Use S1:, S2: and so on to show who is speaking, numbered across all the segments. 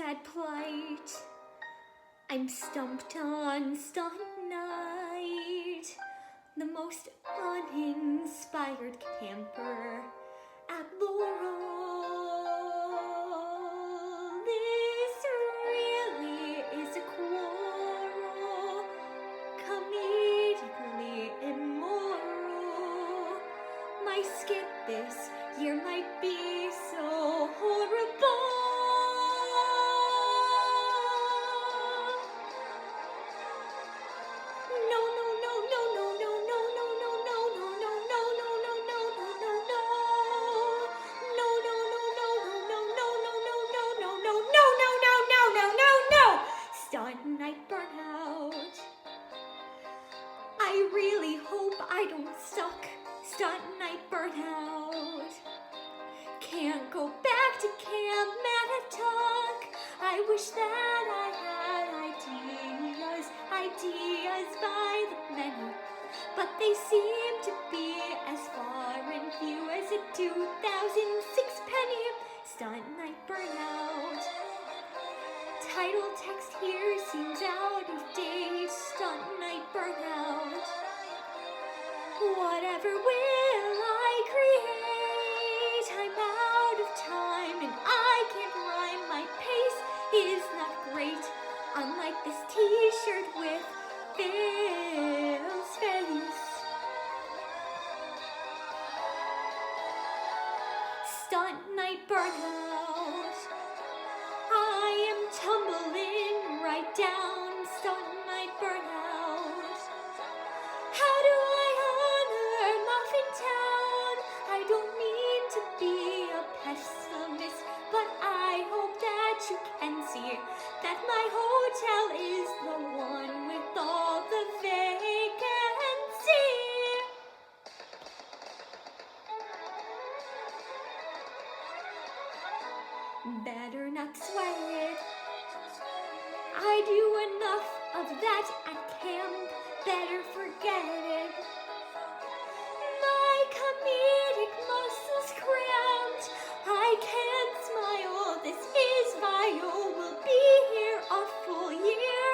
S1: sad plight. I'm stumped on stunt night. The most uninspired camper at Laurel. This really is a quarrel, comedically immoral. My skit this year might be so horrible. Stunt night burnout. I really hope I don't suck. Stunt night burnout. Can't go back to Camp Manitouk. I wish that I had ideas by the many, but they seem to be as far and few as a 2006 penny. Stunt night burnout. Title text here seems out of date. Stunt night burnout. Whatever will I create? I'm out of time and I can't rhyme. My pace is not great. Unlike this t-shirt with Phil's face. Stunt night burnout. I am tumbling right down. Stunt night burnout. How do I honor Muffin Town? I don't mean to be a pessimist, but I hope that you can see that my hotel is the one with all the vacancy. Better not sweat it. I do enough of that at camp. Better forget it. My comedic muscles cramped. I can't smile. This is vile. We'll be here a full year,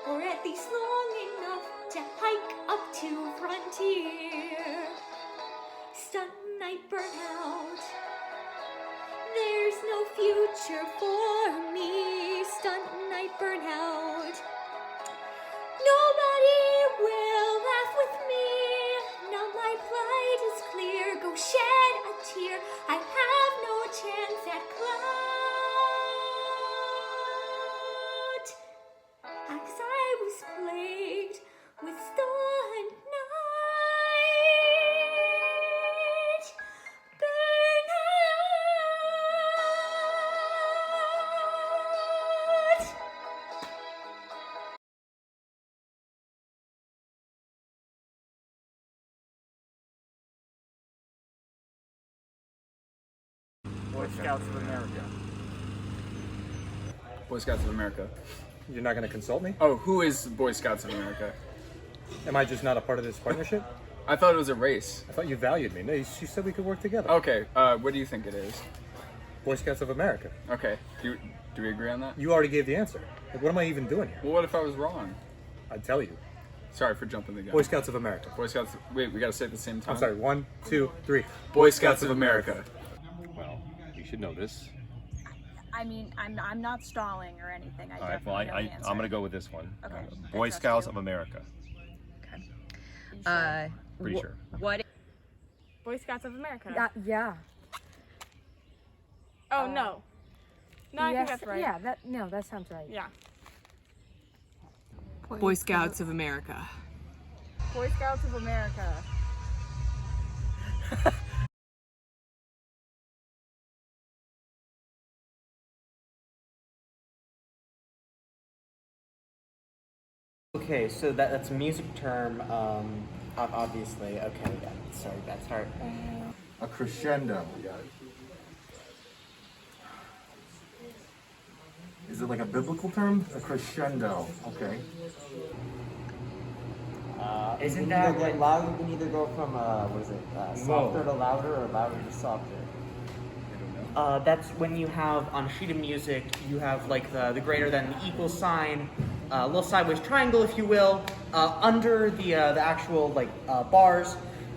S1: or at least long enough to hike up to Frontier. Stunt night burnout. There's no future for me. Stunt night burnout. Nobody will laugh with me. Now my plight is clear. Go shed a tear. I have no chance at clout, as I was plagued with stunt night burnout.
S2: Boy Scouts of America.
S3: Boy Scouts of America.
S2: You're not going to consult me?
S3: Oh, who is Boy Scouts of America?
S2: Am I just not a part of this partnership?
S3: I thought it was a race.
S2: I thought you valued me. No, she said we could work together.
S3: Okay, what do you think it is?
S2: Boy Scouts of America.
S3: Okay, do we agree on that?
S2: You already gave the answer. Like, what am I even doing here?
S3: Well, what if I was wrong?
S2: I'd tell you.
S3: Sorry for jumping the gun.
S2: Boy Scouts of America.
S3: Boy Scouts. Wait, we gotta say it at the same time.
S2: I'm sorry. 1, 2, 3.
S3: Boy Scouts of America.
S4: Well, you should know this.
S5: I mean, I'm not stalling or anything. I
S4: All right, well,
S5: definitely know the answer.
S4: I'm going to go with this one.
S5: Okay.
S4: Boy
S5: I trust
S4: Scouts
S5: you.
S4: of America. Pretty sure.
S5: What?
S6: Boy Scouts of America.
S7: Yeah.
S6: Oh no. No, I think that's right.
S7: Yeah, that sounds right.
S6: Yeah.
S8: Boy Scouts of America.
S6: Boy Scouts of America.
S9: Okay, so that's a music term, obviously. Okay, yeah, sorry, that's hard.
S10: A crescendo. Is it like a biblical term? A crescendo. Okay.
S9: Isn't that like loud? You can either go from what is it, softer to louder or louder to softer. That's when you have on a sheet of music, you have like the greater than the equal sign, a little sideways triangle, if you will, under the actual bars,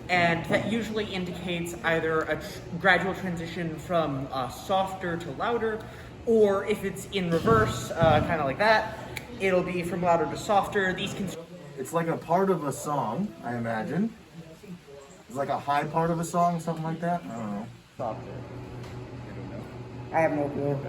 S9: and that usually indicates either a gradual transition from softer to louder, or if it's in reverse, kind of like that, it'll be from louder to softer. These can.
S10: It's like a part of a song, I imagine. It's like a high part of a song, something like that. I don't know.
S9: Softer. I have no clue.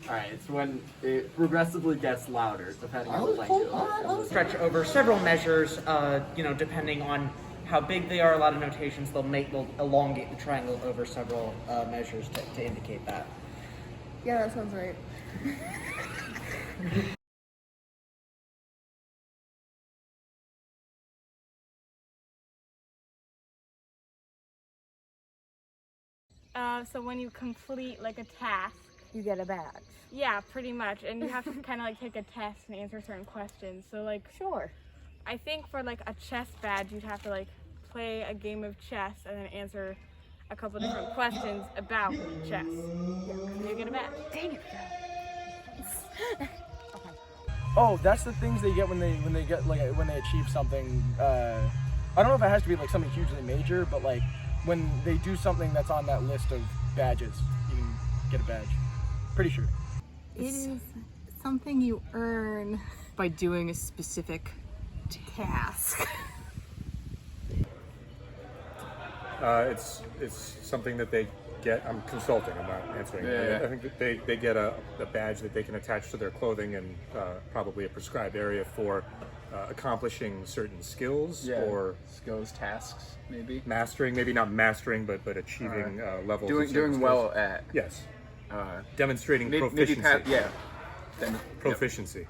S7: Alright, it's when it progressively gets louder, depending on the length of it.
S9: Stretch over several measures, depending on how big they are. A lot of notations, they'll elongate the triangle over several measures to indicate that.
S6: Yeah, that sounds right. So when you complete like a task,
S5: You get a badge.
S6: yeah, pretty much, and you have to kind of like take a test and answer certain questions. So like,
S5: Sure.
S6: I think for like a chess badge, you'd have to like play a game of chess and then answer a couple different questions about chess. Yeah, you get a badge.
S5: Dang it.
S11: Oh, that's the things they get when they get when they achieve something. I don't know if it has to be like something hugely major, but like when they do something that's on that list of badges, you can get a badge. Pretty sure.
S8: It is something you earn by doing a specific task.
S2: It's something that they get. I'm consulting. I'm not answering.
S3: Yeah.
S2: I think that they get a badge that they can attach to their clothing and probably a prescribed area for accomplishing certain skills or
S3: skills, tasks, maybe
S2: mastering. Maybe not mastering, but achieving levels. of certain
S3: doing
S2: skills.
S3: well at
S2: Yes. Demonstrating proficiency. Proficiency.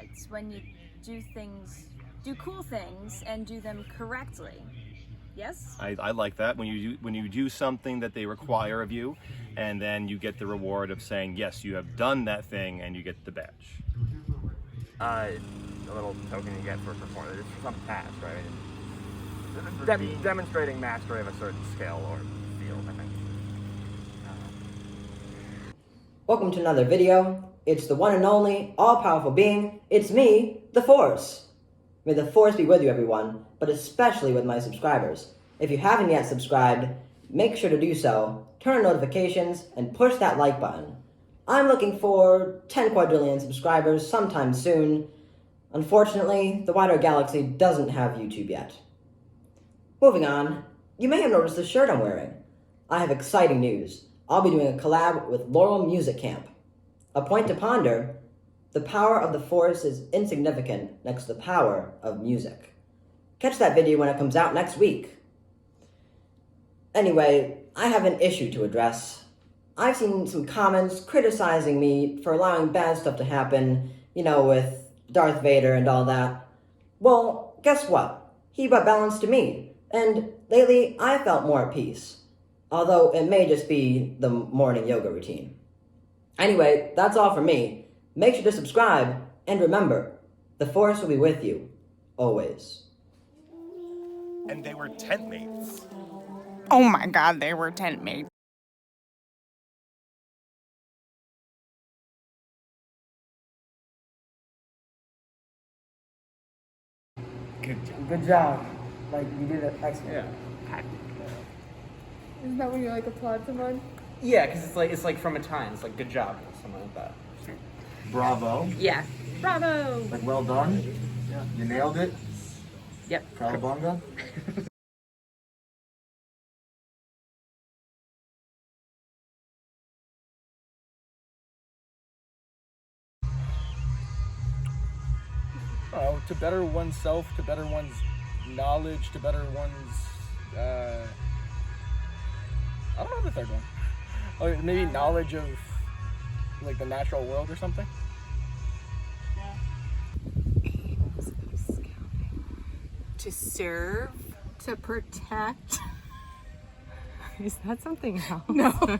S5: It's when you do cool things and do them correctly. Yes?
S4: I like that when you do something that they require of you, and then you get the reward of saying yes, you have done that thing, and you get the badge.
S7: A little token you get for performing. It's some task, right? Demonstrating mastery of a certain skill or field, I think.
S12: Welcome to another video. It's the one and only, all-powerful being. It's me, the Force. May the Force be with you, everyone, but especially with my subscribers. If you haven't yet subscribed, make sure to do so, turn on notifications, and push that like button. I'm looking for 10 quadrillion subscribers sometime soon. Unfortunately, the wider galaxy doesn't have YouTube yet. Moving on, you may have noticed the shirt I'm wearing. I have exciting news. I'll be doing a collab with Laurel Music Camp. A point to ponder: the power of the Force is insignificant next to the power of music. Catch that video when it comes out next week. Anyway, I have an issue to address. I've seen some comments criticizing me for allowing bad stuff to happen, with Darth Vader and all that. Well, guess what? He brought balance to me, and lately I felt more at peace. Although it may just be the morning yoga routine. Anyway, that's all from me. Make sure to subscribe, and remember, the Force will be with you, always.
S11: And they were tent mates.
S8: Oh my god, they were tent mates.
S9: Good job. Like, you did it excellent.
S3: Yeah.
S6: Isn't that when you like applaud someone?
S9: Yeah, because it's like from a time. It's like good job, or something like that.
S10: Bravo.
S5: Yeah.
S6: Bravo!
S10: Like, well done.
S9: Yeah.
S10: You nailed it.
S5: Yep.
S10: Cowabunga.
S11: To better oneself, to better one's knowledge, to better one's, I don't know the third one. Oh, maybe knowledge of, like, the natural world or something?
S8: To serve, to protect. Is that something else?
S6: No.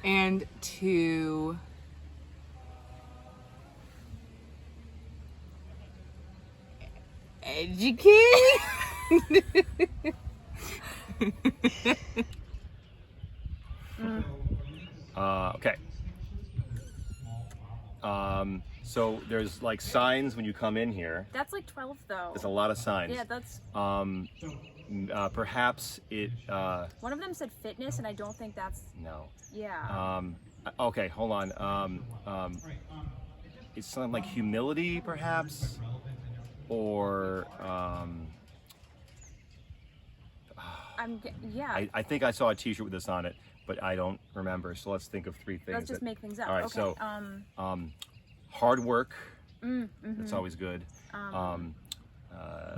S8: And to educate.
S4: Okay. So there's like signs when you come in here.
S5: That's like 12 though.
S4: There's a lot of signs.
S5: Yeah, that's.
S4: Perhaps it.
S5: One of them said fitness, and I don't think that's.
S4: No.
S5: Yeah.
S4: Okay, hold on. It's something like humility, perhaps, or.
S5: Yeah.
S4: I think I saw a T-shirt with this on it, but I don't remember. So let's think of three things.
S5: Let's just make things up.
S4: All right.
S5: Okay.
S4: So, hard work.
S5: Mm-hmm.
S4: That's always good.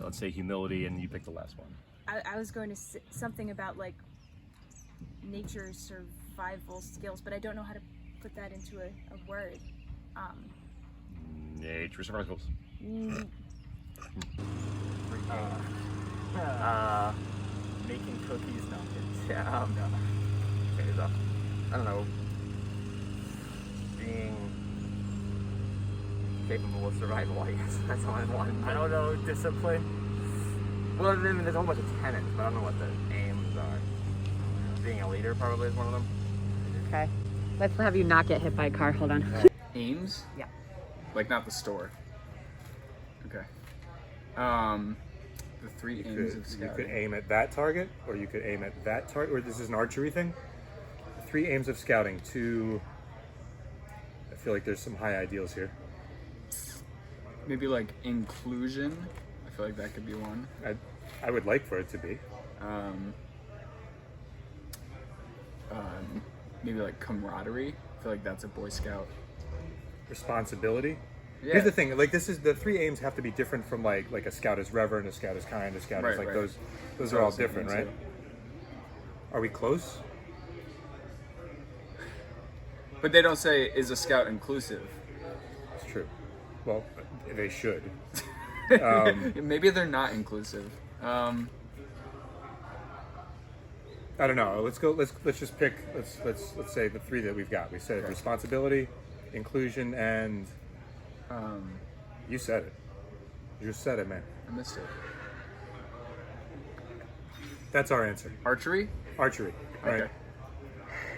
S4: Let's say humility, and you pick the last one.
S5: I was going to say something about like nature survival skills, but I don't know how to put that into a word.
S4: Nature survival skills.
S7: Making cookies? No, yeah, no. Okay, so, I don't know. Being capable of survival, I guess. That's all I want. I don't know, discipline. Well, I mean, there's a whole bunch of tenets, but I don't know what the aims are. Being a leader probably is one of them.
S13: Okay. Let's have you not get hit by a car. Hold on.
S3: Aims?
S13: Yeah.
S3: Like not the store. Okay. The three aims of scouting.
S2: You could aim at that target, or you could aim at that target, or this is an archery thing. The 3 aims of scouting. 2. I feel like there's some high ideals here.
S3: Maybe like inclusion. I feel like that could be one.
S2: I would like for it to be.
S3: Maybe like camaraderie. I feel like that's a Boy Scout.
S2: Responsibility.
S3: Yeah.
S2: Here's the thing, like this is the 3 aims have to be different from like a scout is reverent, a scout is kind, a scout is like
S3: right.
S2: those are all different, right? Are we close?
S3: But they don't say is a scout inclusive.
S2: It's true. Well, they should.
S3: Maybe they're not inclusive.
S2: I don't know. Let's go. Let's just pick. Let's say the 3 that we've got. We said responsibility, inclusion, and you said it. You just said it, man.
S3: I missed it.
S2: That's our answer.
S3: Archery?
S2: Archery.
S3: Okay.
S2: Right.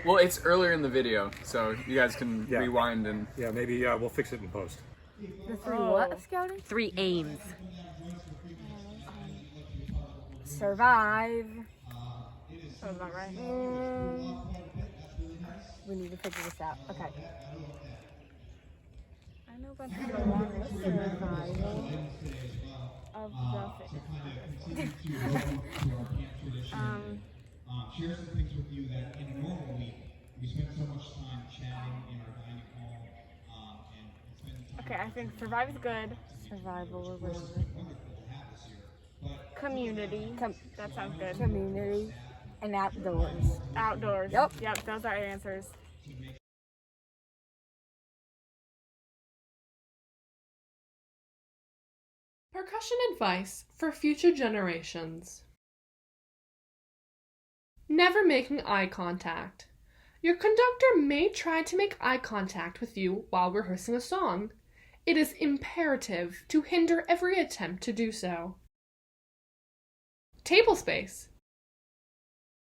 S3: Well, it's earlier in the video, so you guys can rewind and...
S2: Yeah, maybe we'll fix it in post.
S6: The 3 what of scouting?
S13: 3 aims.
S6: Survive. That was not right. We need to figure this out. Okay. I know about the longest survival of the fittest.
S14: Share some things with you that in a normal week we spend so much time chatting in our dining hall and spending time.
S6: Okay, I think survive is good. Survival or whatever. Community. That sounds good.
S13: Community. And outdoors.
S6: Outdoors.
S13: Yep.
S6: Yep, those are our answers.
S15: Percussion advice for future generations. Never making eye contact. Your conductor may try to make eye contact with you while rehearsing a song. It is imperative to hinder every attempt to do so. Table space.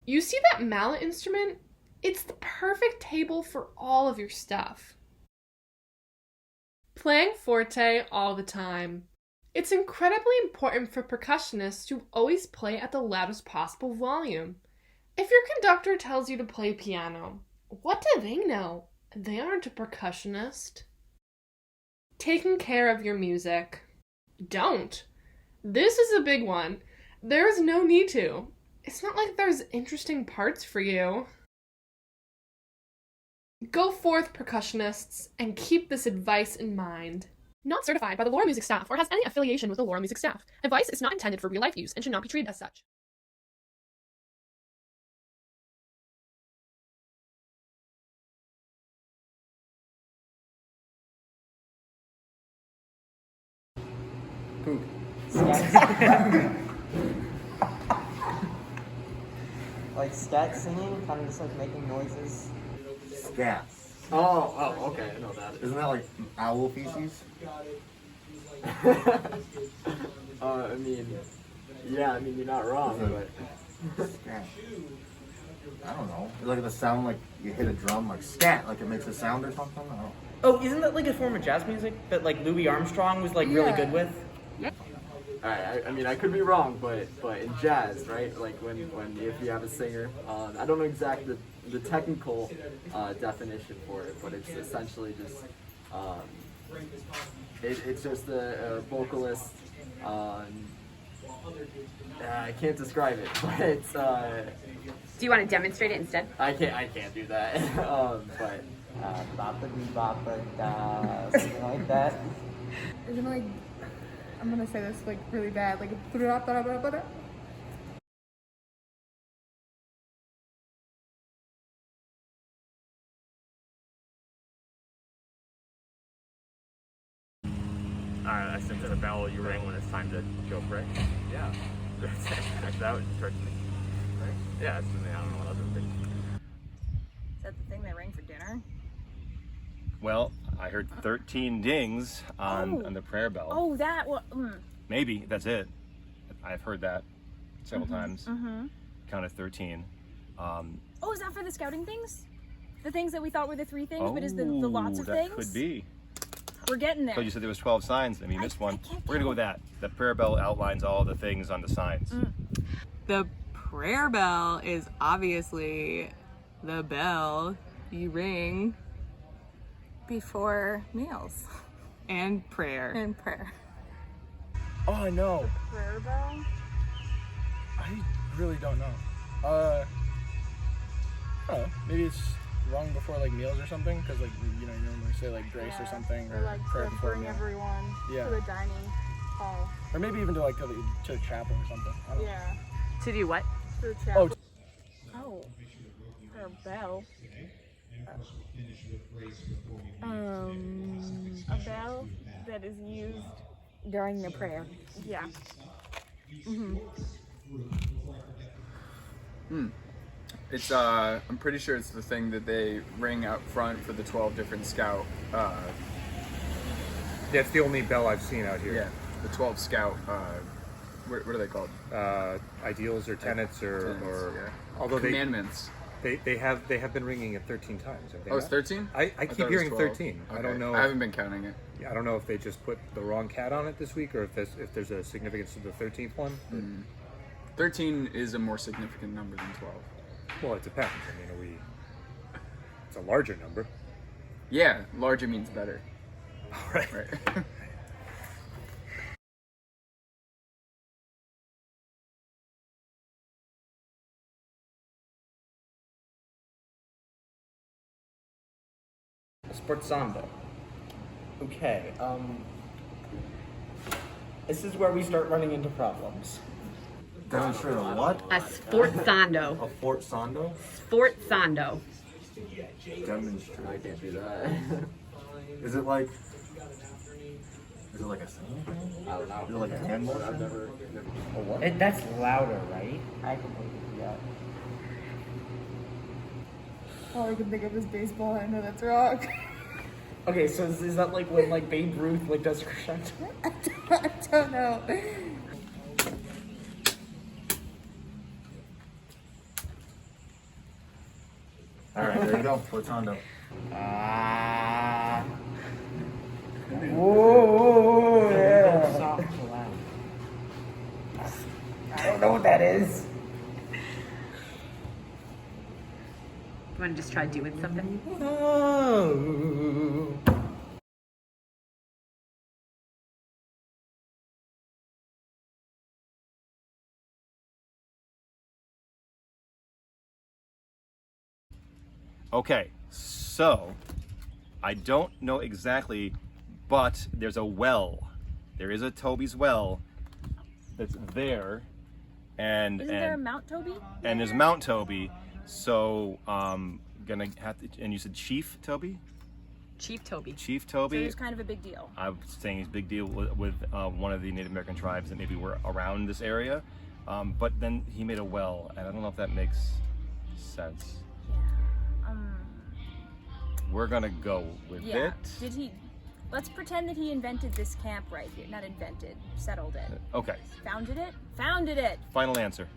S15: You see that mallet instrument? It's the perfect table for all of your stuff. Playing forte all the time. It's incredibly important for percussionists to always play at the loudest possible volume. If your conductor tells you to play piano, what do they know? They aren't a percussionist. Taking care of your music. Don't. This is a big one. There is no need to. It's not like there's interesting parts for you. Go forth, percussionists, and keep this advice in mind. Not certified by the Laura Music staff or has any affiliation with the Laura Music staff. Advice is not intended for real-life use and should not be treated as such.
S3: Poop.
S12: Like scat singing, kind of just like making noises.
S10: Scat.
S11: Oh, okay, I know that.
S10: Isn't that like owl feces?
S11: I mean, yeah, I mean, you're not wrong, but...
S10: Scat. I don't know. Like the sound like you hit a drum, like scat, like it makes a sound or something. I don't know.
S9: Oh, isn't that like a form of jazz music that like Louis Armstrong was like really good with?
S3: I mean, I could be wrong, but in jazz, right? Like when if you have a singer, I don't know exactly the technical definition for it, but it's essentially just it's just a vocalist. I can't describe it, but it's.
S13: Do you want to demonstrate it instead?
S3: I can't do that. But
S12: something like that.
S6: Is it like, I'm gonna say this like really bad, like
S7: I sent to the bell you ring when it's time to go break. Yeah. That would start me. Right? Yeah, I don't know what other things.
S5: Is that the thing they rang for dinner?
S4: Well, I heard 13 dings on the prayer bell.
S5: Oh, that one.
S4: Maybe that's it. I've heard that several times.
S5: Mm-hmm.
S4: Counted 13.
S5: Oh, is that for the scouting things? The things that we thought were the 3 things, but is the lots of
S4: that
S5: things?
S4: Could be.
S5: We're getting there.
S4: So you said there was 12 signs, and we missed one. We're gonna go with that. The prayer bell outlines all the things on the signs.
S8: The prayer bell is obviously the bell you ring
S6: before meals
S8: and prayer.
S6: and prayer.
S11: Oh, I know.
S6: Prayer bell?
S11: I really don't know. I don't know. Maybe it's rung before like meals or something, because like you normally say like grace or something,
S6: or like
S11: prayer
S6: to
S11: before
S6: bring
S11: meal.
S6: everyone to the dining hall.
S11: Or maybe even to like to the chapel or something. I don't know.
S6: Yeah.
S13: To do what?
S6: To the chapel. Oh, for a bell. A bell that is used
S13: During the prayer.
S6: Yeah.
S3: It's I'm pretty sure it's the thing that they ring out front for the 12 different scout.
S2: That's the only bell I've seen out here.
S3: Yeah, the 12 scout. What are they called?
S2: Ideals or tenets or
S3: yeah.
S2: although
S3: Commandments.
S2: They have been ringing it 13 times. Have they
S3: It's
S2: not?
S3: 13?
S2: I
S3: thought
S2: keep
S3: it was
S2: hearing
S3: 12.
S2: 13. I
S3: Okay.
S2: don't know.
S3: I haven't been counting it.
S2: Yeah, I don't know if they just put the wrong cat on it this week, or if there's a significance to the 13th one.
S3: 13 is a more significant number than 12.
S2: Well, it depends. I mean, it's a larger number.
S3: Yeah, larger means better.
S2: All right.
S3: Right.
S9: Sforzando. Okay, this is where we start running into problems.
S10: Demonstrate a what?
S13: A sforzando.
S10: A Fort Sando?
S13: Sforzando.
S10: Demonstrate.
S3: I can't do that.
S10: Is it like a singing thing?
S3: I don't know.
S10: Is it like a hand motion?
S3: I've never
S10: A what?
S9: That's louder, right?
S12: I can do that.
S6: all I can think of is baseball. I know that's wrong.
S9: Okay, so is that like when like Babe Ruth like does crescendo?
S6: I don't know.
S10: All right, there you go. Fortando.
S9: Whoa, yeah. Soft to loud. I don't know what that is.
S13: You want to just try doing something?
S9: Oh.
S4: Okay, so I don't know exactly, but there's a well. There is a Toby's well that's there, and
S5: Isn't there a Mount Toby?
S4: and there's Mount Toby. So gonna have to. And you said Chief Toby?
S13: Chief Toby.
S4: Chief
S5: So
S4: Toby.
S5: it's kind of a big deal.
S4: I was saying he's a big deal with one of the Native American tribes that maybe were around this area, but then he made a well, and I don't know if that makes sense. We're gonna go with
S5: Yeah.
S4: it.
S5: Did he? Let's pretend that he invented this camp right here. Not invented, settled it.
S4: Okay.
S5: Founded it? Founded it!
S4: Final answer.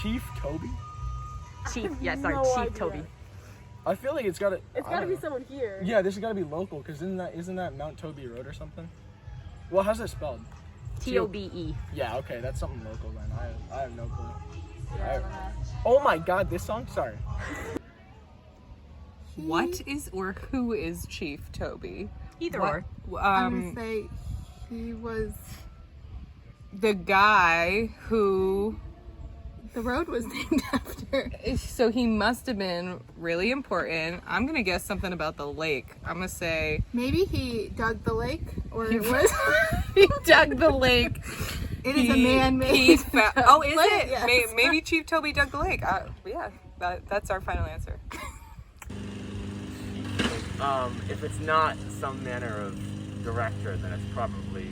S11: Chief Toby?
S13: Chief, yeah, sorry,
S6: No
S13: Chief
S6: idea.
S13: Toby.
S11: I feel like it's gotta.
S6: It's
S11: I
S6: gotta
S11: don't
S6: be
S11: know.
S6: someone here.
S11: Yeah, this has gotta be local, because isn't that Mount Toby Road or something? Well, how's it spelled?
S13: Tobe.
S11: Yeah, okay, that's something local then. I have no clue.
S6: Yeah,
S11: Oh my god, this song? Sorry.
S8: What is or who is Chief Toby?
S13: Either
S8: What-
S13: or.
S8: I'm gonna say he was the guy who the road was named after. So he must have been really important. I'm gonna guess something about the lake. I'm gonna say
S16: maybe he dug the lake, or it was
S8: he dug the lake.
S16: It is a man-made.
S8: Oh, is
S16: lake,
S8: it?
S16: yes.
S8: Maybe Chief Toby dug the lake. Yeah, that's our final answer.
S7: If it's not some manner of director, then it's probably,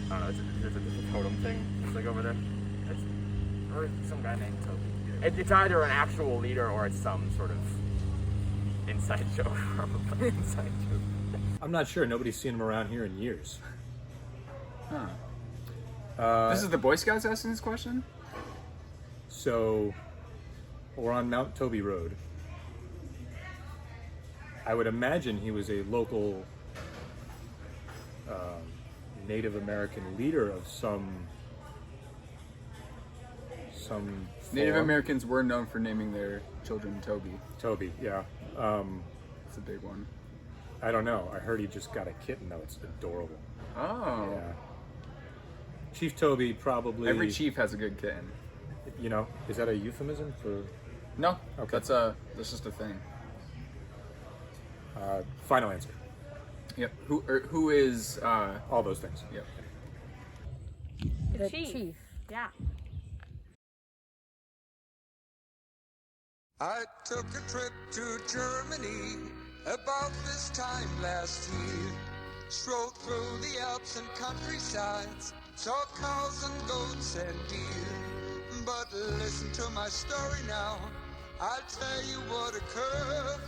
S7: I don't know, it's a totem thing. It's like over there. Or some guy named Toby. It's either an actual leader or it's some sort of inside joke, probably. Inside joke.
S2: I'm not sure. Nobody's seen him around here in years.
S17: This is the Boy Scouts asking this question?
S2: So, we're on Mount Toby Road. I would imagine he was a local Native American leader of some
S17: Native
S2: form.
S17: Americans were known for naming their children Toby.
S2: Toby, yeah.
S17: It's a big one.
S2: I don't know. I heard he just got a kitten though. It's adorable.
S17: Oh.
S2: Yeah. Chief Toby probably.
S17: Every chief has a good kitten.
S2: You know, is that a euphemism for?
S17: No.
S2: Okay.
S17: That's just a thing.
S2: Final answer.
S17: Yep. Who is
S2: all those things?
S17: Yep.
S6: The chief. Yeah.
S18: I took a trip to Germany about this time last year. Strolled through the Alps and countrysides, saw cows and goats and deer. But listen to my story now, I'll tell you what occurred.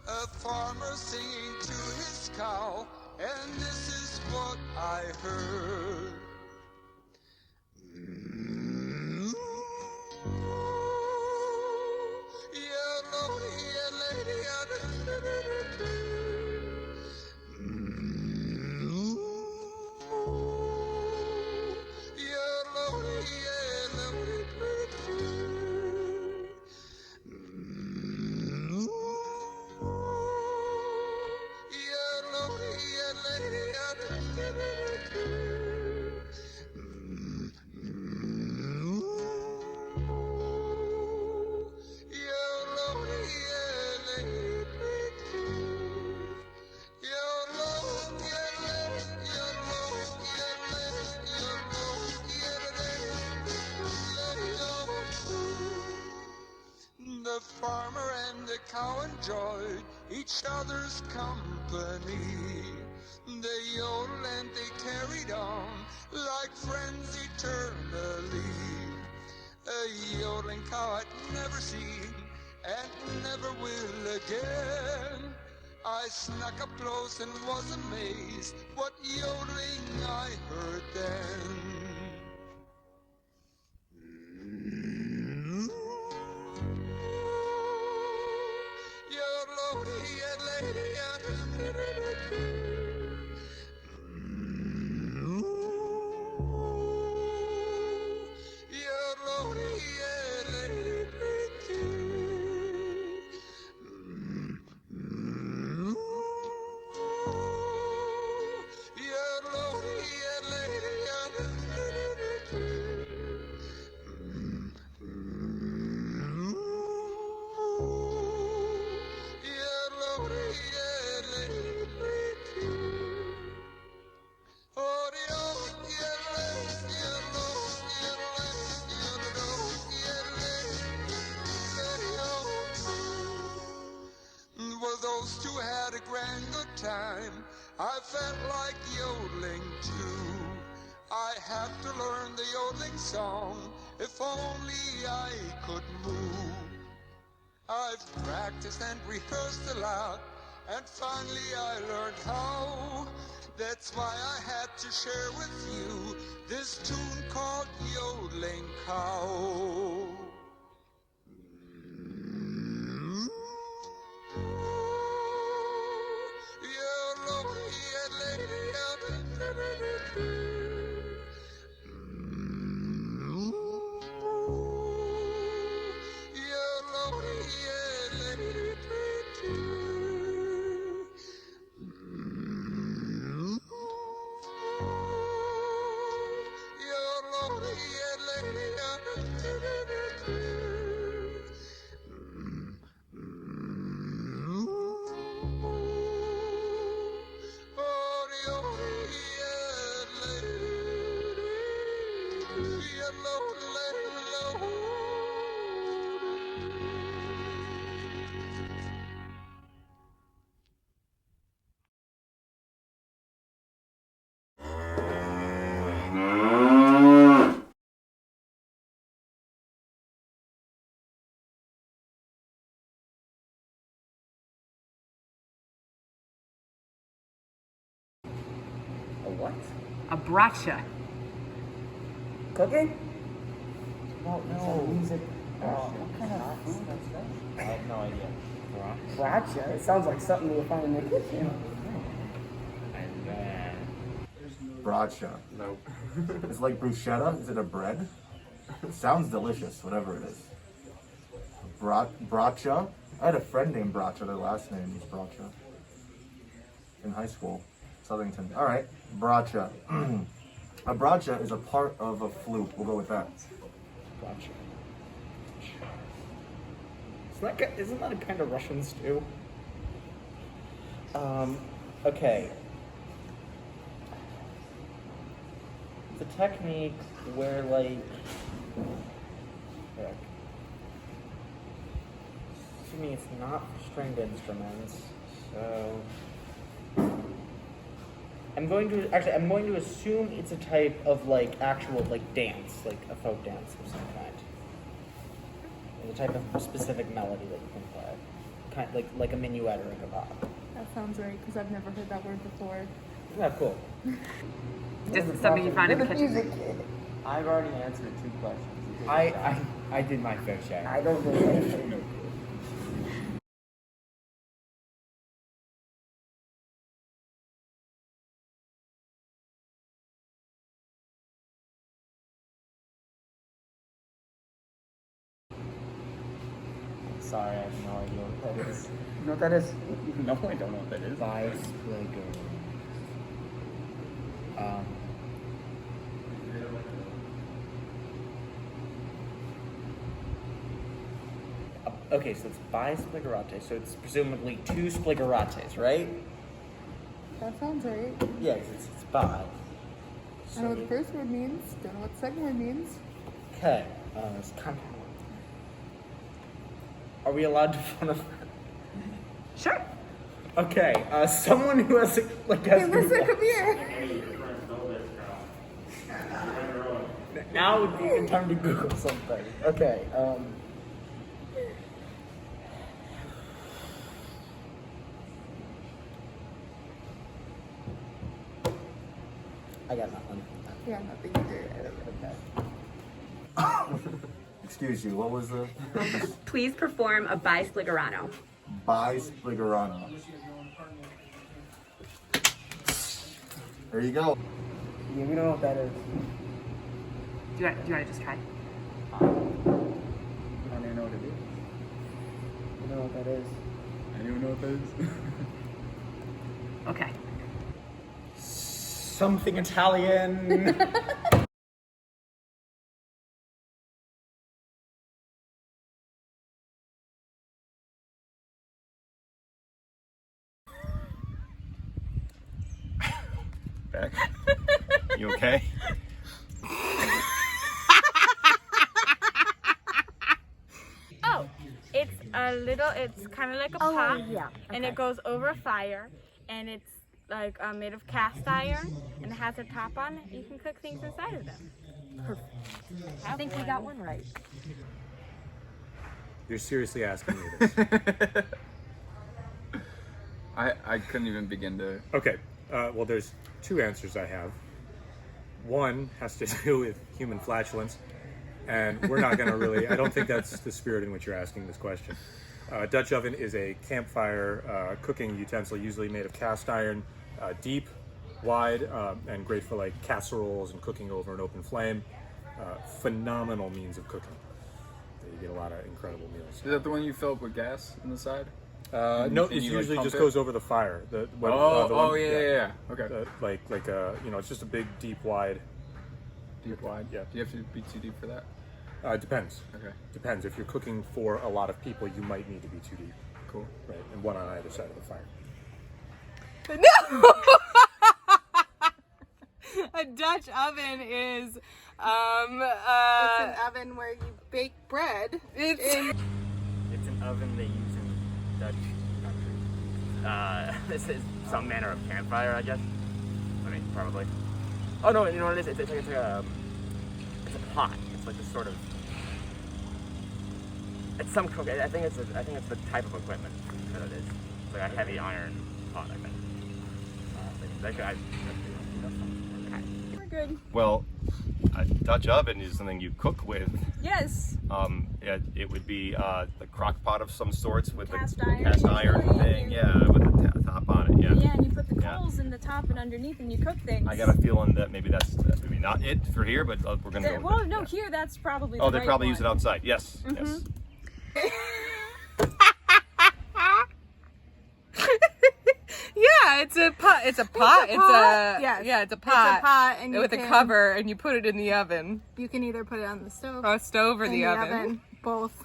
S18: A farmer singing to his cow, and this is what I heard. The farmer and the cow enjoyed each other's company. They yodeled and they carried on like friends eternally. A yodeling cow I'd never seen and never will again. I snuck up close and was amazed what yodeling I heard then. Those two had a grand good time. I felt like yodeling too. I had to learn the yodeling song, if only I could move. I've practiced and rehearsed a lot, and finally I learned how. That's why I had to share with you this tune called Yodeling Cow.
S9: A what?
S13: A bracha.
S9: Cooking? Well, no. Music. What kind of food is that? I have no idea.
S11: Bracha? It sounds like something we'll find in the kitchen.
S10: Bracha.
S3: Nope.
S10: It's like bruschetta. Is it a bread? It sounds delicious, whatever it is. Bracha. I had a friend named Bracha. Their last name was Bracha. In high school. Southington. All right. Bracha. A bracha is a part of a flute. We'll go with that.
S9: Bracha. Isn't that a kind of Russian stew? Okay. The technique where, like, assuming it's not stringed instruments, so I'm going to assume it's a type of, like, actual, like, dance, like a folk dance of some kind. The type of specific melody that you can play, kind of like a minuet or a gavotte.
S6: That sounds right, because I've never heard that word before.
S9: Yeah, cool.
S13: Just something you find in the kitchen.
S3: I've already answered 2 questions.
S7: I did my fair share.
S11: I don't know anything.
S3: Sorry, I have no idea what that is.
S11: You know what that is?
S7: No, I don't know what that is.
S9: Okay, so it's bi-spligarate, so it's presumably 2 spligarettes, right?
S6: That sounds right.
S9: Yes, it's bi.
S6: I know what the first word means, don't know what the second word means.
S9: Okay, it's kind of... Are we allowed to phone a friend?
S13: Sure.
S9: Okay, someone who has like
S6: Hey, listen, come here.
S9: Now would be a good time to Google something. Okay, I got nothing.
S6: Yeah, nothing either.
S10: Okay. Excuse you, what was the...
S13: Please perform a bi-spligarano.
S10: Bi-spligarano. There you go.
S11: Yeah, we don't know what that is.
S13: Do you want to just try?
S11: I don't even know what it is. I don't know what that is.
S17: I don't even know what that is.
S13: Okay.
S9: Something Italian.
S4: Beck, you okay?
S6: Oh, it's kind of like a pot, and it goes over fire, and it's like made of cast iron, and it has a top on it. You can cook things inside of them.
S13: Perfect. I think we got one right.
S2: You're seriously asking me this?
S17: I couldn't even begin to.
S2: Okay. Well, there's two answers I have. One has to do with human flatulence, and we're not going to really. I don't think that's the spirit in which you're asking this question. Dutch oven is a campfire cooking utensil, usually made of cast iron, deep, wide, and great for like casseroles and cooking over an open flame. Phenomenal means of cooking. You get a lot of incredible meals.
S17: Is that the one you fill up with gas on the side?
S2: No, it usually just goes over the fire.
S17: Yeah. Okay.
S2: It's just a big, deep, wide.
S17: Deep, wide?
S2: Yeah.
S17: Do you have to be too deep for that?
S2: Depends.
S17: Okay.
S2: Depends. If you're cooking for a lot of people, you might need to be too deep.
S17: Cool.
S2: Right, and one on either side of the fire.
S8: No! A Dutch oven is,
S16: It's an oven where you bake bread.
S7: It's an oven they use in Dutch country. This is some manner of campfire, I guess. I mean, probably. Oh no, you know what it is? It's a pot. It's like this sort of. It's some cook. I think it's the type of equipment that it is. It's like a heavy iron pot, I think.
S5: We're good.
S4: Well, a Dutch oven is something you cook with.
S5: Yes.
S4: It would be the crock pot of some sorts with
S5: Cast
S4: the
S5: iron
S4: cast iron
S5: usually.
S4: thing, yeah, with the top on it, yeah.
S5: Yeah, and you put the coals in the top and underneath, and you cook things.
S4: I got a feeling that maybe that's maybe not it for here, but we're gonna go with
S5: Well,
S4: it.
S5: no, here that's probably.
S4: Oh,
S5: the
S4: they
S5: right
S4: probably
S5: one.
S4: use it outside. Yes,
S5: Mhm.
S4: yes.
S8: yeah, it's a pot. It's a pot.
S16: Yes.
S8: Yeah, it's a pot.
S16: It's a pot, and you
S8: with a
S16: can-
S8: cover, and you put it in the oven.
S16: You can either put it on the stove.
S8: Or stove or
S16: in
S8: the oven.
S16: Both.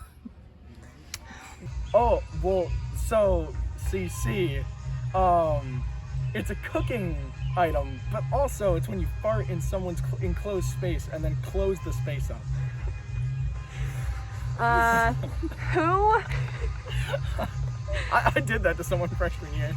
S11: Oh, well, so CC, it's a cooking item, but also it's when you fart in someone's enclosed space and then close the space up.
S6: Who?
S11: I did that to someone freshman year.